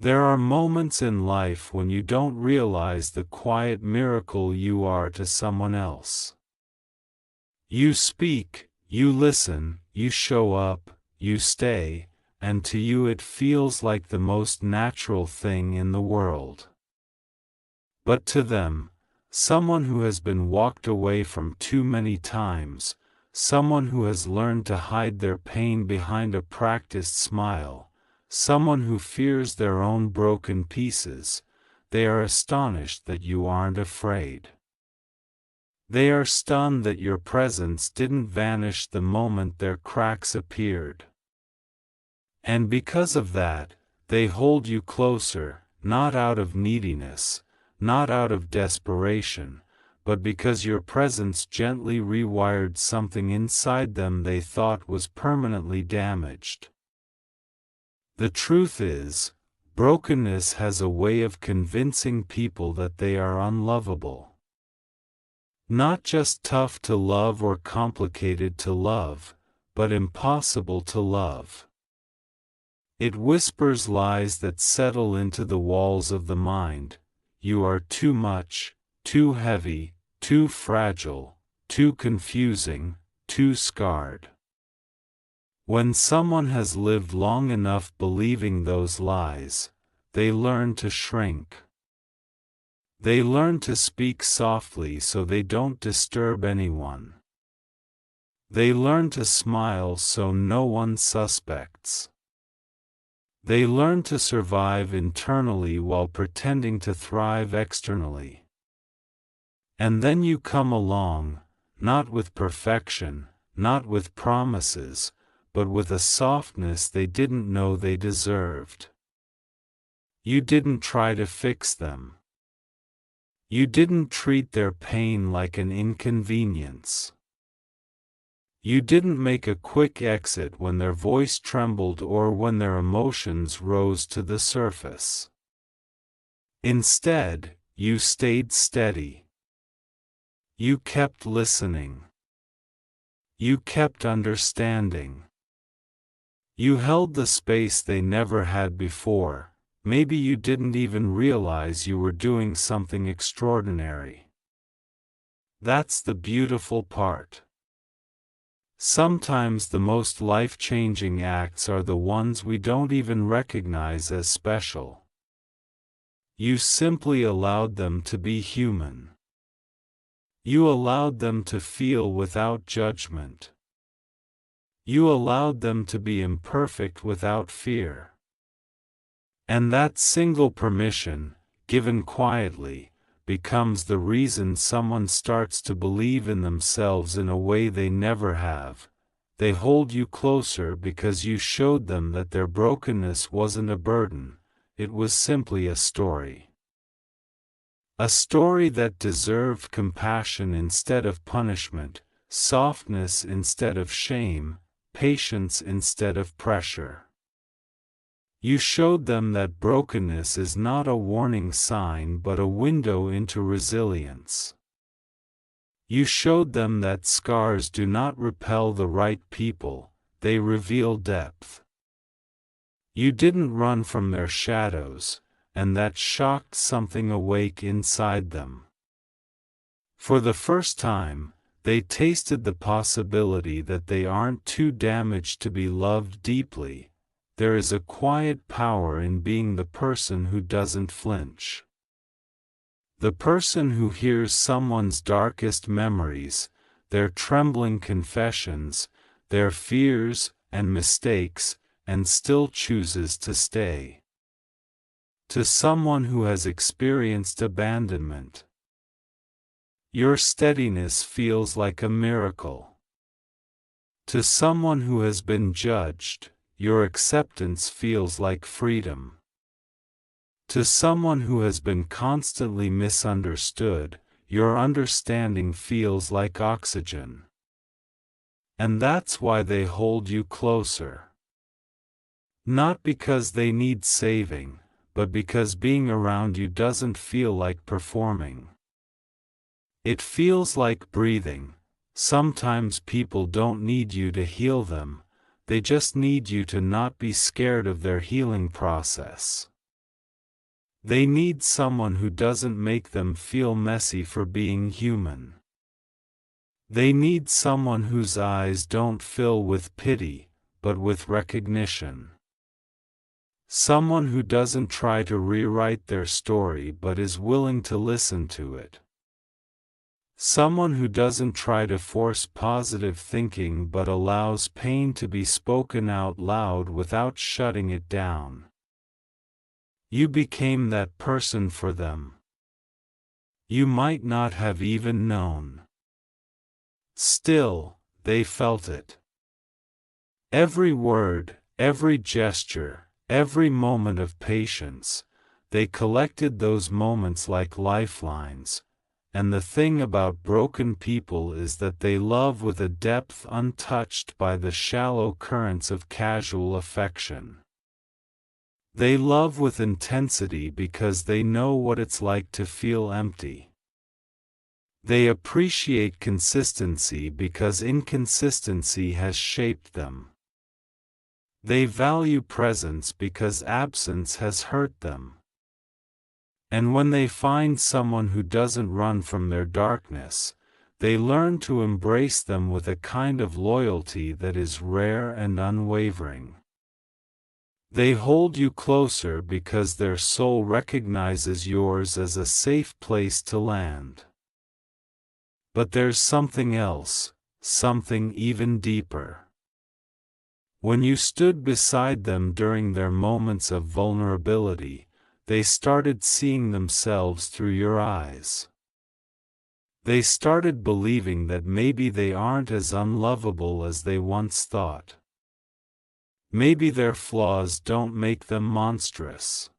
There are moments in life when you don't realize the quiet miracle you are to someone else. You speak, you listen, you show up, you stay, and to you it feels like the most natural thing in the world. But to them, someone who has been walked away from too many times, someone who has learned to hide their pain behind a practiced smile, someone who fears their own broken pieces, they are astonished that you aren't afraid. They are stunned that your presence didn't vanish the moment their cracks appeared. And because of that, they hold you closer, not out of neediness, not out of desperation, but because your presence gently rewired something inside them they thought was permanently damaged. The truth is, brokenness has a way of convincing people that they are unlovable. Not just tough to love or complicated to love, but impossible to love. It whispers lies that settle into the walls of the mind. You are too much, too heavy, too fragile, too confusing, too scarred. When someone has lived long enough believing those lies, they learn to shrink. They learn to speak softly so they don't disturb anyone. They learn to smile so no one suspects. They learn to survive internally while pretending to thrive externally. And then you come along, not with perfection, not with promises, but with a softness they didn't know they deserved. You didn't try to fix them. You didn't treat their pain like an inconvenience. You didn't make a quick exit when their voice trembled or when their emotions rose to the surface. Instead, you stayed steady. You kept listening. You kept understanding. You held the space they never had before. Maybe you didn't even realize you were doing something extraordinary. That's the beautiful part. Sometimes the most life-changing acts are the ones we don't even recognize as special. You simply allowed them to be human. You allowed them to feel without judgment. You allowed them to be imperfect without fear. And that single permission, given quietly, becomes the reason someone starts to believe in themselves in a way they never have. They hold you closer because you showed them that their brokenness wasn't a burden, it was simply a story. A story that deserved compassion instead of punishment, softness instead of shame, patience instead of pressure. You showed them that brokenness is not a warning sign but a window into resilience. You showed them that scars do not repel the right people, they reveal depth. You didn't run from their shadows, and that shocked something awake inside them. For the first time, they tasted the possibility that they aren't too damaged to be loved deeply. There is a quiet power in being the person who doesn't flinch. The person who hears someone's darkest memories, their trembling confessions, their fears and mistakes, and still chooses to stay. To someone who has experienced abandonment, your steadiness feels like a miracle. To someone who has been judged, your acceptance feels like freedom. To someone who has been constantly misunderstood, your understanding feels like oxygen. And that's why they hold you closer. Not because they need saving, but because being around you doesn't feel like performing. It feels like breathing. Sometimes people don't need you to heal them. They just need you to not be scared of their healing process. They need someone who doesn't make them feel messy for being human. They need someone whose eyes don't fill with pity, but with recognition. Someone who doesn't try to rewrite their story but is willing to listen to it. Someone who doesn't try to force positive thinking but allows pain to be spoken out loud without shutting it down. You became that person for them. You might not have even known. Still, they felt it. Every word, every gesture, every moment of patience, they collected those moments like lifelines, and the thing about broken people is that they love with a depth untouched by the shallow currents of casual affection. They love with intensity because they know what it's like to feel empty. They appreciate consistency because inconsistency has shaped them. They value presence because absence has hurt them. And when they find someone who doesn't run from their darkness, they learn to embrace them with a kind of loyalty that is rare and unwavering. They hold you closer because their soul recognizes yours as a safe place to land. But there's something else, something even deeper. When you stood beside them during their moments of vulnerability, they started seeing themselves through your eyes. They started believing that maybe they aren't as unlovable as they once thought. Maybe their flaws don't make them monstrous.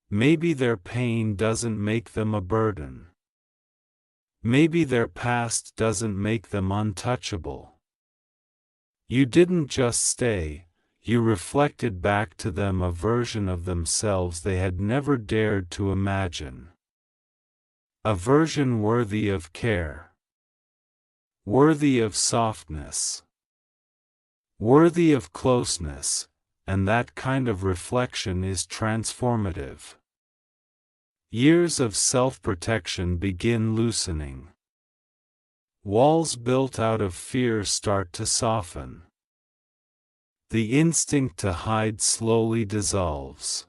Maybe their pain doesn't make them a burden. Maybe their past doesn't make them untouchable. You didn't just stay, you reflected back to them a version of themselves they had never dared to imagine. A version worthy of care. Worthy of softness. Worthy of closeness, and that kind of reflection is transformative. Years of self-protection begin loosening. Walls built out of fear start to soften. The instinct to hide slowly dissolves.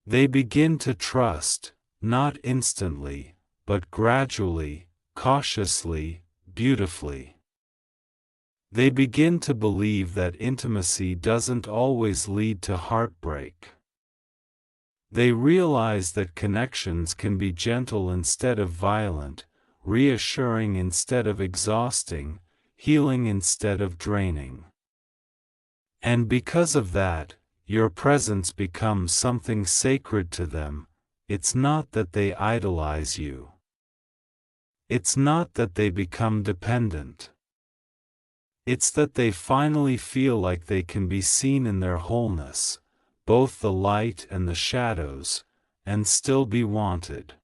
They begin to trust, not instantly, but gradually, cautiously, beautifully. They begin to believe that intimacy doesn't always lead to heartbreak. They realize that connections can be gentle instead of violent, reassuring instead of exhausting, healing instead of draining. And because of that, your presence becomes something sacred to them. It's not that they idolize you. It's not that they become dependent. It's that they finally feel like they can be seen in their wholeness, both the light and the shadows, and still be wanted.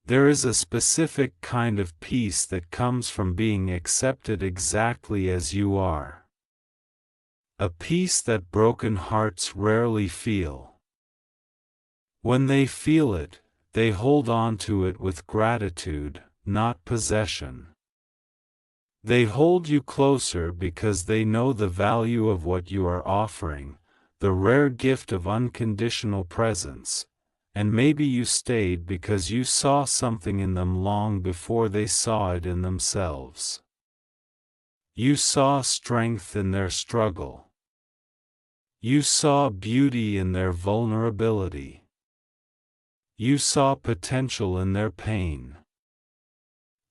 There is a specific kind of peace that comes from being accepted exactly as you are. A peace that broken hearts rarely feel. When they feel it, they hold on to it with gratitude, not possession. They hold you closer because they know the value of what you are offering, the rare gift of unconditional presence, and maybe you stayed because you saw something in them long before they saw it in themselves. You saw strength in their struggle. You saw beauty in their vulnerability. You saw potential in their pain.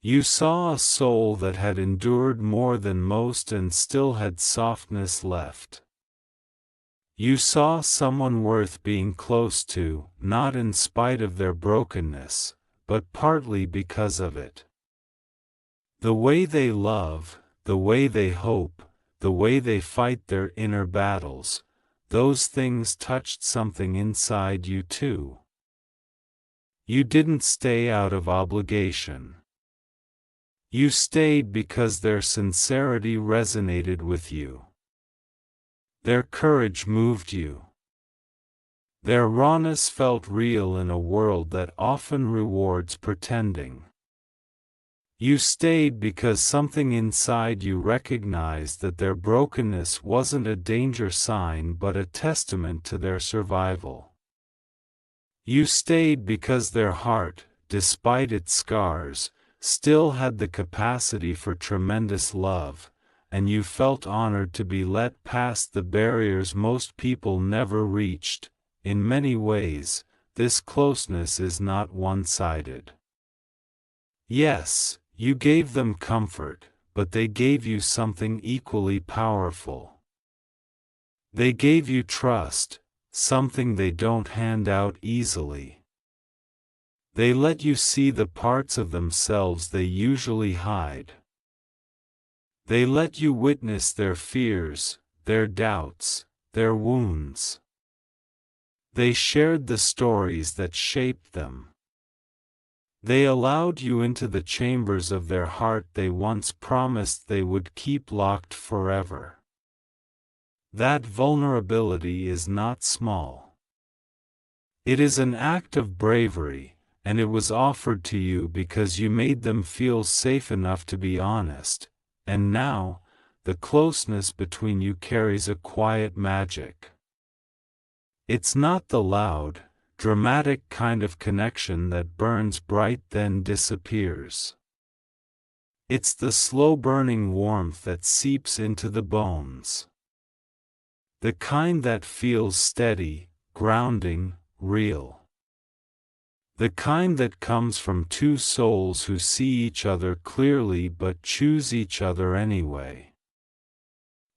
You saw a soul that had endured more than most and still had softness left. You saw someone worth being close to, not in spite of their brokenness, but partly because of it. The way they love, the way they hope, the way they fight their inner battles, those things touched something inside you too. You didn't stay out of obligation. You stayed because their sincerity resonated with you. Their courage moved you. Their rawness felt real in a world that often rewards pretending. You stayed because something inside you recognized that their brokenness wasn't a danger sign but a testament to their survival. You stayed because their heart, despite its scars, still had the capacity for tremendous love, and you felt honored to be let past the barriers most people never reached. In many ways, this closeness is not one-sided. Yes, you gave them comfort, but they gave you something equally powerful. They gave you trust, something they don't hand out easily. They let you see the parts of themselves they usually hide. They let you witness their fears, their doubts, their wounds. They shared the stories that shaped them. They allowed you into the chambers of their heart they once promised they would keep locked forever. That vulnerability is not small. It is an act of bravery, and it was offered to you because you made them feel safe enough to be honest, and now, the closeness between you carries a quiet magic. It's not the loud, dramatic kind of connection that burns bright then disappears. It's the slow-burning warmth that seeps into the bones. The kind that feels steady, grounding, real. The kind that comes from two souls who see each other clearly but choose each other anyway.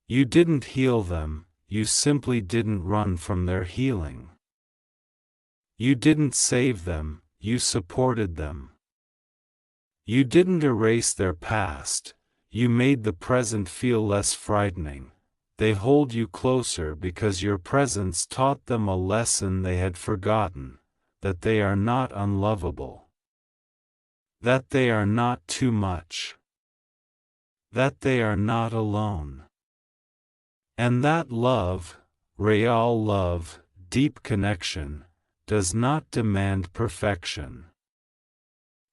You didn't heal them, you simply didn't run from their healing. You didn't save them, you supported them. You didn't erase their past, you made the present feel less frightening. They hold you closer because your presence taught them a lesson they had forgotten, that they are not unlovable. That they are not too much. That they are not alone. And that love, real love, deep connection, does not demand perfection.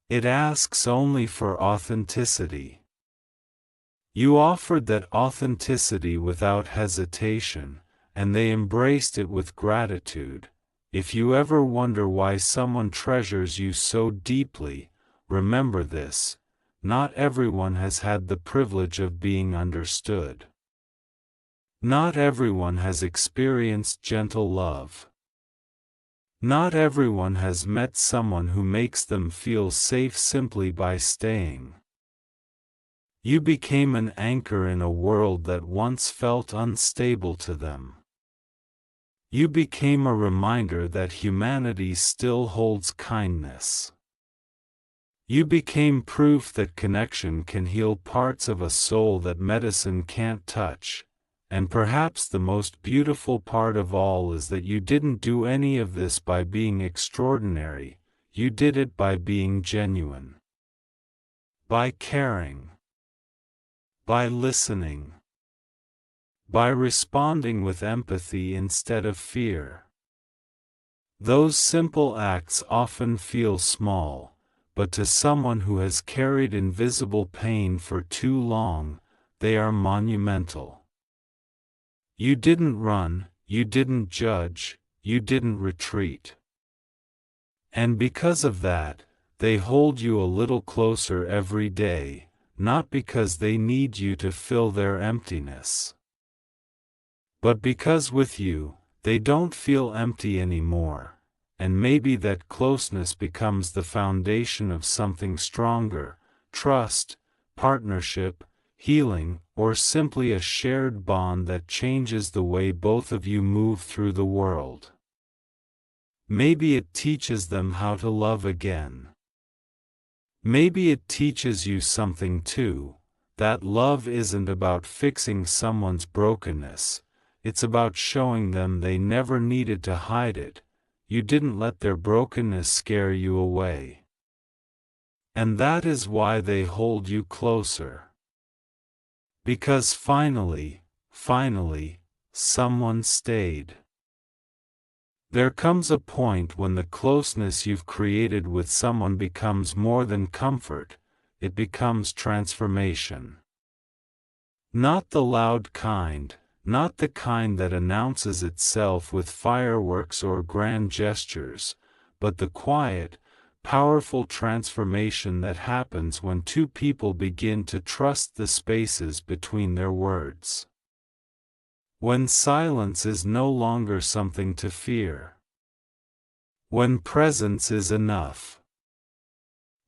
It asks only for authenticity. You offered that authenticity without hesitation, and they embraced it with gratitude. If you ever wonder why someone treasures you so deeply, remember this: not everyone has had the privilege of being understood. Not everyone has experienced gentle love. Not everyone has met someone who makes them feel safe simply by staying. You became an anchor in a world that once felt unstable to them. You became a reminder that humanity still holds kindness. You became proof that connection can heal parts of a soul that medicine can't touch. And perhaps the most beautiful part of all is that you didn't do any of this by being extraordinary, you did it by being genuine. By caring. By listening. By responding with empathy instead of fear. Those simple acts often feel small, but to someone who has carried invisible pain for too long, they are monumental. You didn't run, you didn't judge, you didn't retreat. And because of that, they hold you a little closer every day, not because they need you to fill their emptiness, but because with you, they don't feel empty anymore, and maybe that closeness becomes the foundation of something stronger: trust, partnership, healing, or simply a shared bond that changes the way both of you move through the world. Maybe it teaches them how to love again. Maybe it teaches you something too, that love isn't about fixing someone's brokenness, it's about showing them they never needed to hide it. You didn't let their brokenness scare you away. And that is why they hold you closer. Because finally, someone stayed. There comes a point when the closeness you've created with someone becomes more than comfort, it becomes transformation. Not the loud kind, not the kind that announces itself with fireworks or grand gestures, but the quiet, powerful transformation that happens when two people begin to trust the spaces between their words. When silence is no longer something to fear. When presence is enough.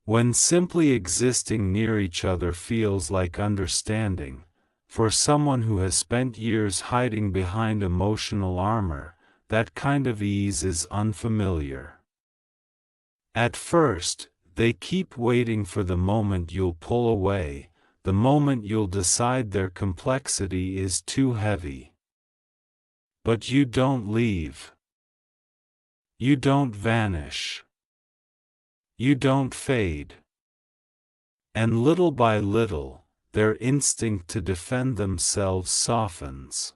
When simply existing near each other feels like understanding. For someone who has spent years hiding behind emotional armor, that kind of ease is unfamiliar. At first, they keep waiting for the moment you'll pull away, the moment you'll decide their complexity is too heavy. But you don't leave. You don't vanish. You don't fade. And little by little, their instinct to defend themselves softens.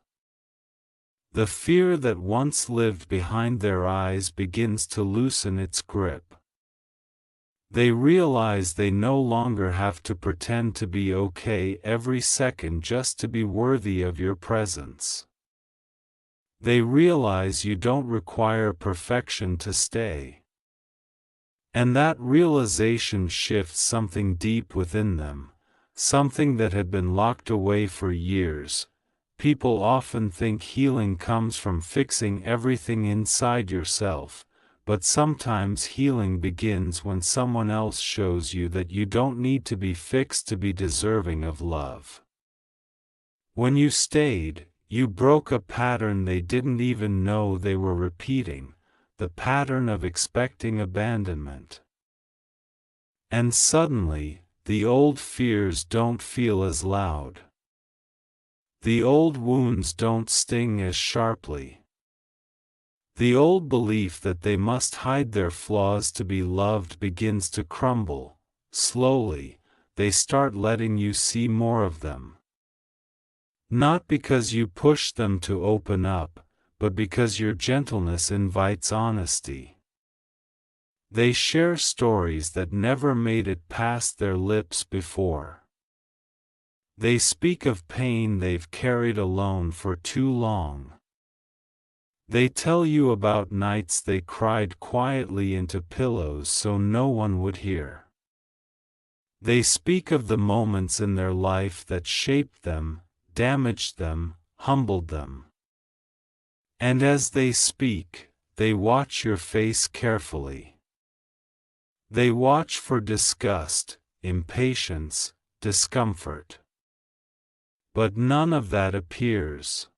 The fear that once lived behind their eyes begins to loosen its grip. They realize they no longer have to pretend to be okay every second just to be worthy of your presence. They realize you don't require perfection to stay. And that realization shifts something deep within them. Something that had been locked away for years. People often think healing comes from fixing everything inside yourself, but sometimes healing begins when someone else shows you that you don't need to be fixed to be deserving of love. When you stayed, you broke a pattern they didn't even know they were repeating, the pattern of expecting abandonment. And suddenly, the old fears don't feel as loud. The old wounds don't sting as sharply. The old belief that they must hide their flaws to be loved begins to crumble. Slowly, they start letting you see more of them. Not because you push them to open up, but because your gentleness invites honesty. They share stories that never made it past their lips before. They speak of pain they've carried alone for too long. They tell you about nights they cried quietly into pillows so no one would hear. They speak of the moments in their life that shaped them, damaged them, humbled them. And as they speak, they watch your face carefully. They watch for disgust, impatience, discomfort. But none of that appears.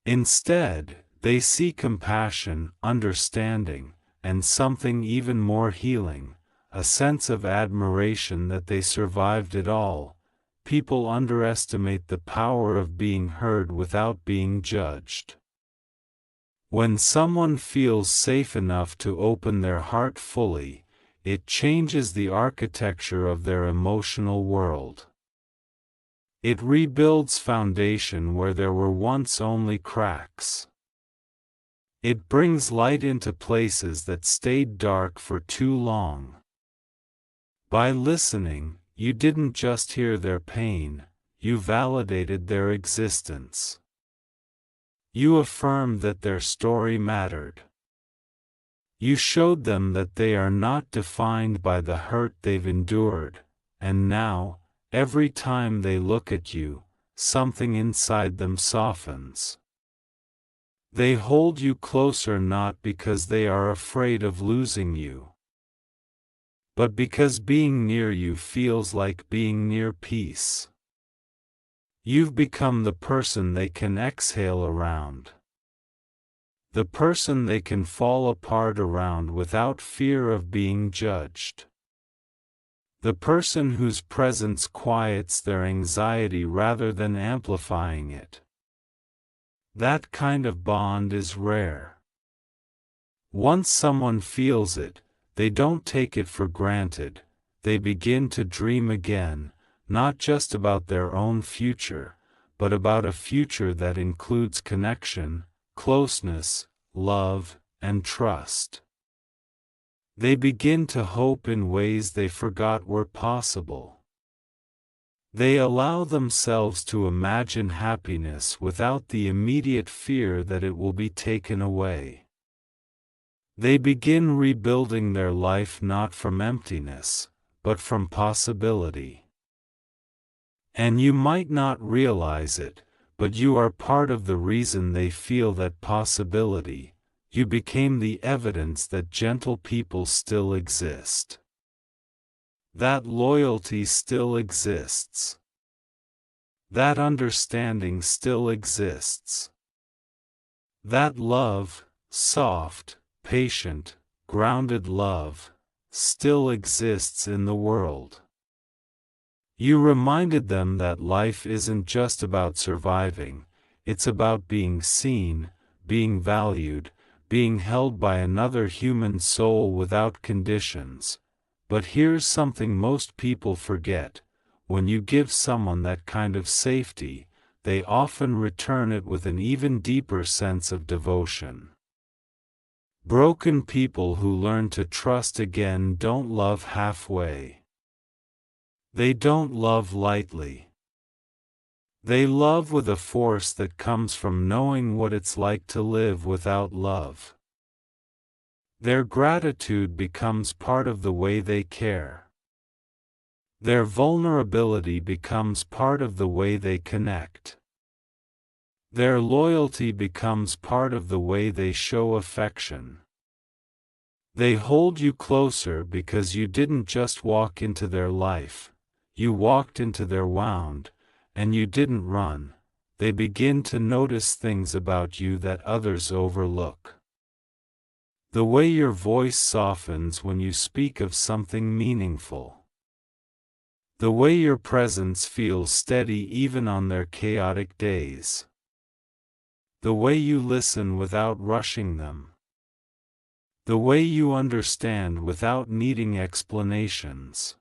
Instead, they see compassion, understanding, and something even more healing, a sense of admiration that they survived it all. People underestimate the power of being heard without being judged. When someone feels safe enough to open their heart fully, it changes the architecture of their emotional world. It rebuilds foundation where there were once only cracks. It brings light into places that stayed dark for too long. By listening, you didn't just hear their pain, you validated their existence. You affirmed that their story mattered. You showed them that they are not defined by the hurt they've endured, and now, every time they look at you, something inside them softens. They hold you closer not because they are afraid of losing you, but because being near you feels like being near peace. You've become the person they can exhale around. The person they can fall apart around without fear of being judged. The person whose presence quiets their anxiety rather than amplifying it. That kind of bond is rare. Once someone feels it, they don't take it for granted, they begin to dream again, not just about their own future, but about a future that includes connection, closeness, love, and trust. They begin to hope in ways they forgot were possible. They allow themselves to imagine happiness without the immediate fear that it will be taken away. They begin rebuilding their life not from emptiness, but from possibility. And you might not realize it, but you are part of the reason they feel that possibility. You became the evidence that gentle people still exist. That loyalty still exists. That understanding still exists. That love, soft, patient, grounded love, still exists in the world. You reminded them that life isn't just about surviving, it's about being seen, being valued, being held by another human soul without conditions. But here's something most people forget: when you give someone that kind of safety, they often return it with an even deeper sense of devotion. Broken people who learn to trust again don't love halfway. They don't love lightly. They love with a force that comes from knowing what it's like to live without love. Their gratitude becomes part of the way they care. Their vulnerability becomes part of the way they connect. Their loyalty becomes part of the way they show affection. They hold you closer because you didn't just walk into their life, you walked into their wound. And you didn't run. They begin to notice things about you that others overlook. The way your voice softens when you speak of something meaningful. The way your presence feels steady even on their chaotic days. The way you listen without rushing them. The way you understand without needing explanations.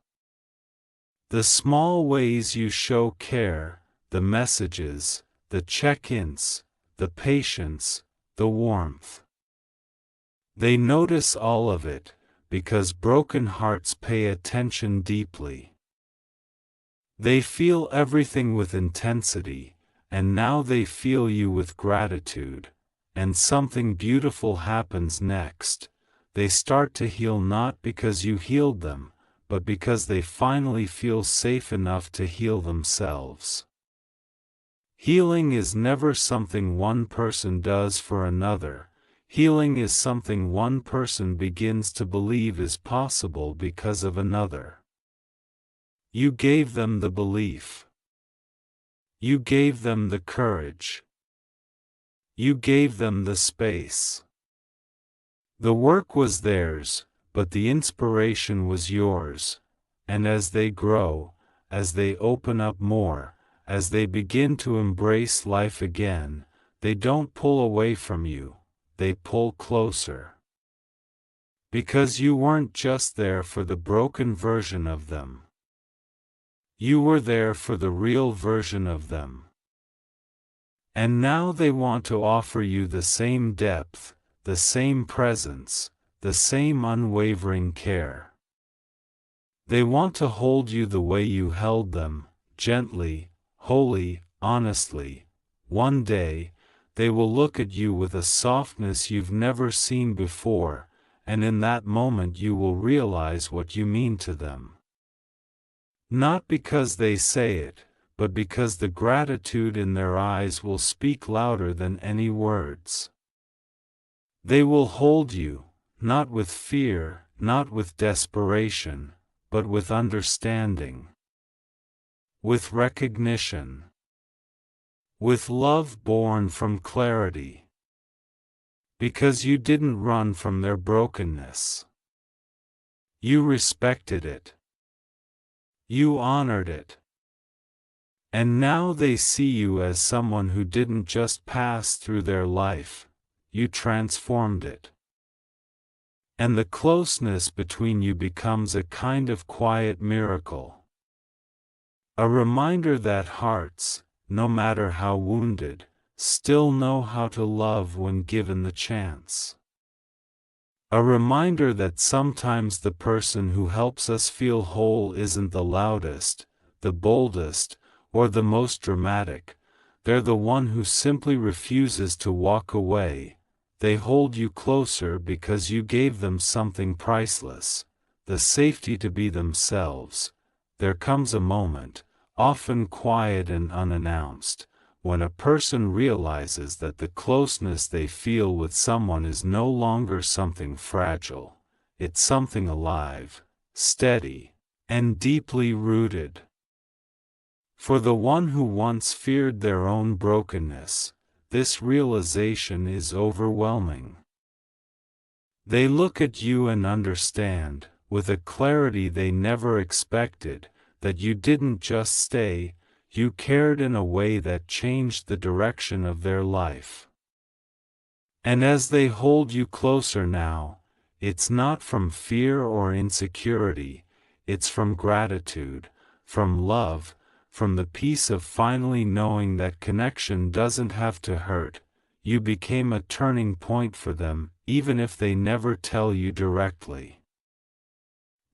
The small ways you show care, the messages, the check-ins, the patience, the warmth. They notice all of it, because broken hearts pay attention deeply. They feel everything with intensity, and now they feel you with gratitude, and something beautiful happens next. They start to heal not because you healed them, but because they finally feel safe enough to heal themselves. Healing is never something one person does for another. Healing is something one person begins to believe is possible because of another. You gave them the belief. You gave them the courage. You gave them the space. The work was theirs, but the inspiration was yours, and as they grow, as they open up more, as they begin to embrace life again, they don't pull away from you, they pull closer. Because you weren't just there for the broken version of them. You were there for the real version of them. And now they want to offer you the same depth, the same presence, the same unwavering care. They want to hold you the way you held them, gently, wholly, honestly. One day, they will look at you with a softness you've never seen before, and in that moment you will realize what you mean to them. Not because they say it, but because the gratitude in their eyes will speak louder than any words. They will hold you, not with fear, not with desperation, but with understanding. With recognition. With love born from clarity. Because you didn't run from their brokenness. You respected it. You honored it. And now they see you as someone who didn't just pass through their life, you transformed it. And the closeness between you becomes a kind of quiet miracle. A reminder that hearts, no matter how wounded, still know how to love when given the chance. A reminder that sometimes the person who helps us feel whole isn't the loudest, the boldest, or the most dramatic. They're the one who simply refuses to walk away. They hold you closer because you gave them something priceless, the safety to be themselves. There comes a moment, often quiet and unannounced, when a person realizes that the closeness they feel with someone is no longer something fragile, it's something alive, steady, and deeply rooted. For the one who once feared their own brokenness, this realization is overwhelming. They look at you and understand, with a clarity they never expected, that you didn't just stay, you cared in a way that changed the direction of their life. And as they hold you closer now, it's not from fear or insecurity, it's from gratitude, from love, from the peace of finally knowing that connection doesn't have to hurt. You became a turning point for them, even if they never tell you directly.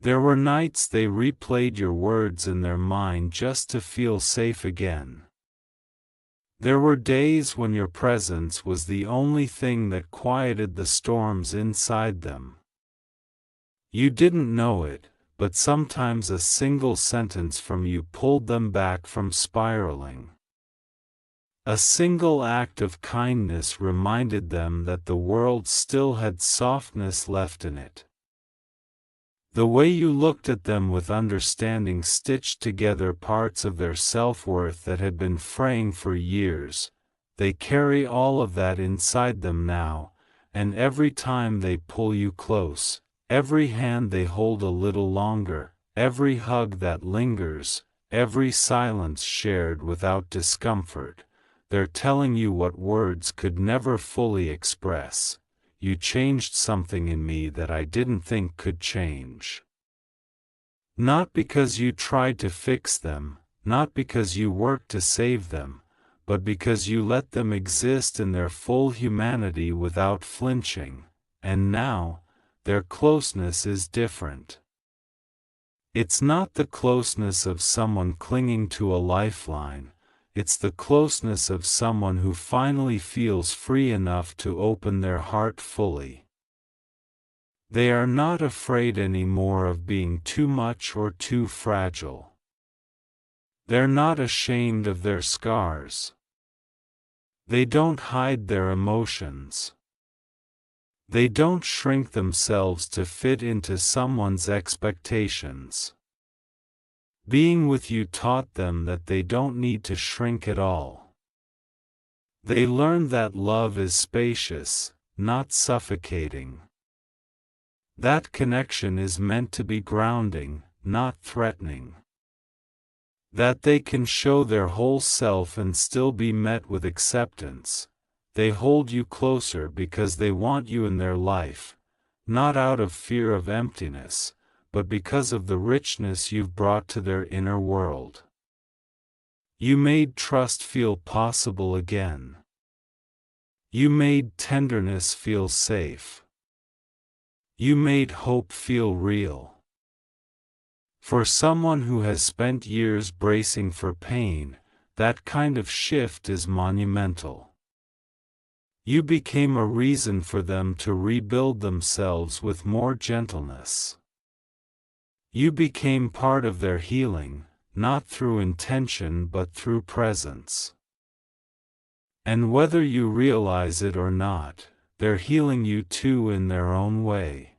There were nights they replayed your words in their mind just to feel safe again. There were days when your presence was the only thing that quieted the storms inside them. You didn't know it, but sometimes a single sentence from you pulled them back from spiraling. A single act of kindness reminded them that the world still had softness left in it. The way you looked at them with understanding stitched together parts of their self-worth that had been fraying for years. They carry all of that inside them now, and every time they pull you close, every hand they hold a little longer, every hug that lingers, every silence shared without discomfort, they're telling you what words could never fully express. You changed something in me that I didn't think could change. Not because you tried to fix them, not because you worked to save them, but because you let them exist in their full humanity without flinching, and now, their closeness is different. It's not the closeness of someone clinging to a lifeline. It's the closeness of someone who finally feels free enough to open their heart fully. They are not afraid anymore of being too much or too fragile. They're not ashamed of their scars. They don't hide their emotions. They don't shrink themselves to fit into someone's expectations. Being with you taught them that they don't need to shrink at all. They learned that love is spacious, not suffocating. That connection is meant to be grounding, not threatening. That they can show their whole self and still be met with acceptance. They hold you closer because they want you in their life, not out of fear of emptiness, but because of the richness you've brought to their inner world. You made trust feel possible again. You made tenderness feel safe. You made hope feel real. For someone who has spent years bracing for pain, that kind of shift is monumental. You became a reason for them to rebuild themselves with more gentleness. You became part of their healing, not through intention but through presence. And whether you realize it or not, they're healing you too in their own way.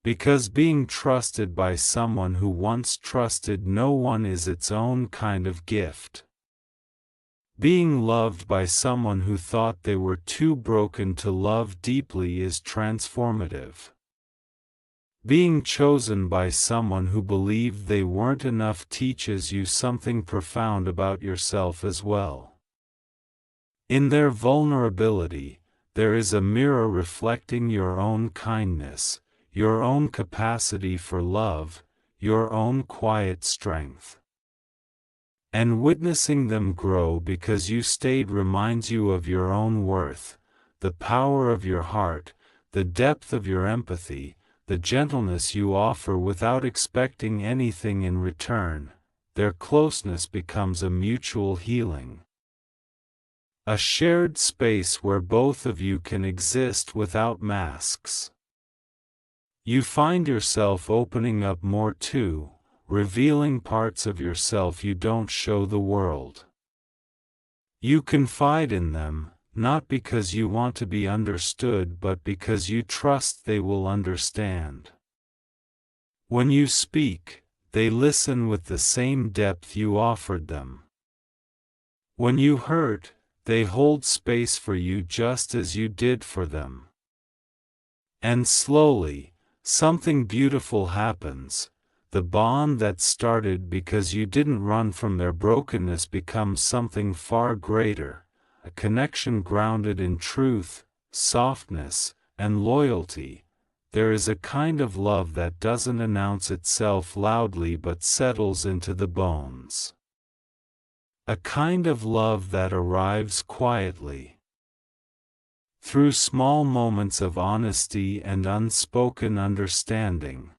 Because being trusted by someone who once trusted no one is its own kind of gift. Being loved by someone who thought they were too broken to love deeply is transformative. Being chosen by someone who believed they weren't enough teaches you something profound about yourself as well. In their vulnerability, there is a mirror reflecting your own kindness, your own capacity for love, your own quiet strength. And witnessing them grow because you stayed reminds you of your own worth, the power of your heart, the depth of your empathy, the gentleness you offer without expecting anything in return. Their closeness becomes a mutual healing. A shared space where both of you can exist without masks. You find yourself opening up more too, revealing parts of yourself you don't show the world. You confide in them, not because you want to be understood but because you trust they will understand. When you speak, they listen with the same depth you offered them. When you hurt, they hold space for you just as you did for them. And slowly, something beautiful happens. The bond that started because you didn't run from their brokenness becomes something far greater, a connection grounded in truth, softness, and loyalty. There is a kind of love that doesn't announce itself loudly but settles into the bones. A kind of love that arrives quietly. Through small moments of honesty and unspoken understanding.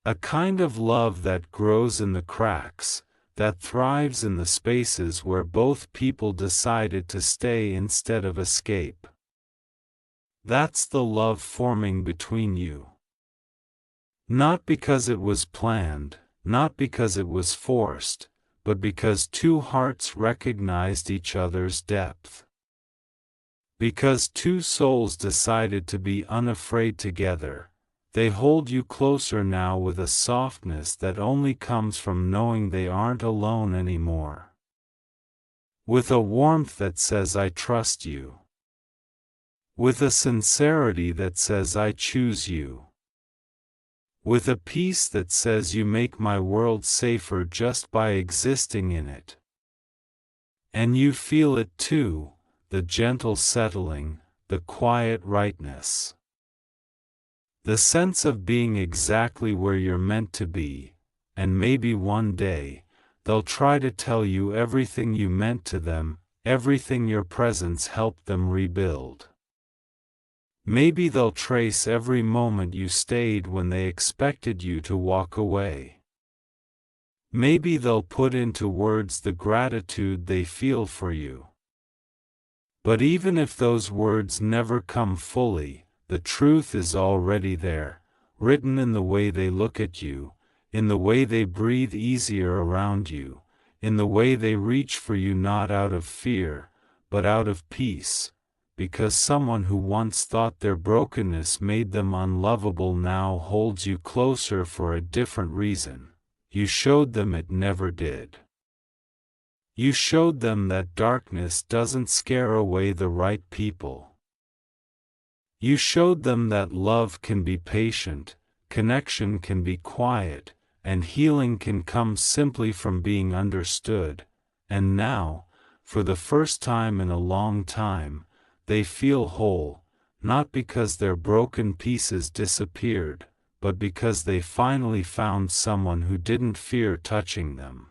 A kind of love that grows in the cracks, that thrives in the spaces where both people decided to stay instead of escape. That's the love forming between you. Not because it was planned, not because it was forced, but because two hearts recognized each other's depth. Because two souls decided to be unafraid together. They hold you closer now with a softness that only comes from knowing they aren't alone anymore. With a warmth that says I trust you. With a sincerity that says I choose you. With a peace that says you make my world safer just by existing in it. And you feel it too, the gentle settling, the quiet rightness. The sense of being exactly where you're meant to be, and maybe one day, they'll try to tell you everything you meant to them, everything your presence helped them rebuild. Maybe they'll trace every moment you stayed when they expected you to walk away. Maybe they'll put into words the gratitude they feel for you. But even if those words never come fully, the truth is already there, written in the way they look at you, in the way they breathe easier around you, in the way they reach for you not out of fear, but out of peace, because someone who once thought their brokenness made them unlovable now holds you closer for a different reason. You showed them it never did. You showed them that darkness doesn't scare away the right people. You showed them that love can be patient, connection can be quiet, and healing can come simply from being understood. And now, for the first time in a long time, they feel whole, not because their broken pieces disappeared, but because they finally found someone who didn't fear touching them.